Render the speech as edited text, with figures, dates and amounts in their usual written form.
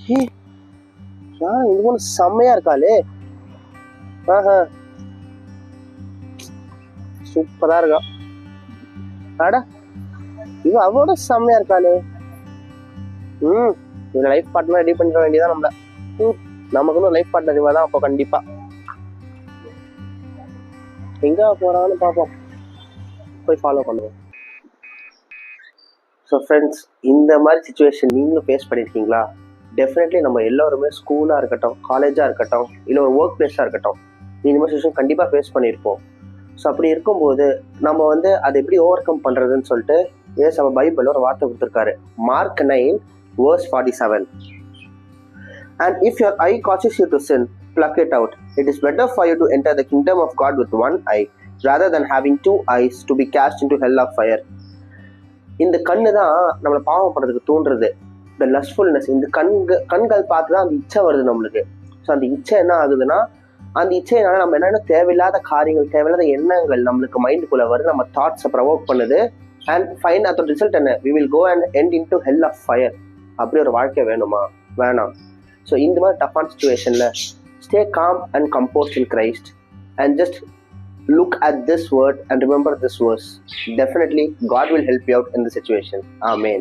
இது ஒன்று செம்மையா இருக்காளே. சூப்பரா இருக்கா. அட இவ அவளோட செம்மையா இருக்காளே. இவங்க லைஃப் பார்ட்னர் ரெடி பண்ணிட வேண்டியதான் நம்மள. நமக்கு லைஃப் பார்ட்னர் இவ தான். அப்போ கண்டிப்பா எங்க போறான்னு பார்ப்போம், போய் ஃபாலோ பண்ணுவோம். ஸோ ஃப்ரெண்ட்ஸ், இந்த மாதிரி சுச்சுவேஷன் நீங்களும் ஃபேஸ் பண்ணியிருக்கீங்களா? டெஃபினெட்லி நம்ம எல்லோருமே ஸ்கூலாக இருக்கட்டும், காலேஜாக இருக்கட்டும், இல்லை ஒரு ஒர்க் பிளேஸாக இருக்கட்டும், இந்த மாதிரி சுச்சுவேஷன் கண்டிப்பாக ஃபேஸ் பண்ணியிருப்போம். ஸோ அப்படி இருக்கும்போது நம்ம அதை எப்படி ஓவர் கம் பண்ணுறதுன்னு சொல்லிட்டு நம்ம பைபிளில் ஒரு வார்த்தை கொடுத்துருக்காரு. Mark 9:47. And if your eye causes you to sin, pluck it out. It is better for you to enter the kingdom of God with one eye rather than having 2 eyes to be cast into hell of fire. இந்த கண்ணு தான் நம்மளை பாவம் பண்ணுறதுக்கு தூண்டுறது. இந்த லஸ்ட்ஃபுல்னஸ், இந்த கண்கள் பார்த்து தான் அந்த இச்சை வருது நம்மளுக்கு. ஸோ அந்த இச்சை என்ன ஆகுதுன்னா, அந்த இச்சையினால நம்ம என்னென்ன தேவையில்லாத காரியங்கள், தேவையில்லாத எண்ணங்கள் நம்மளுக்கு மைண்டுக்குள்ளே வருது, நம்ம தாட்ஸை ப்ரொவோக் பண்ணுது. அண்ட் ஃபைன், அதோட ரிசல்ட் என்ன? we will go and end into hell of fire. அப்படி ஒரு வாழ்க்கை வேணுமா? வேணாம். ஸோ இந்த மாதிரி டஃப்பான சுச்சுவேஷனில் stay calm and composed in Christ and just look at this word and remember this verse. Definitely God will help you out in the situation. Amen.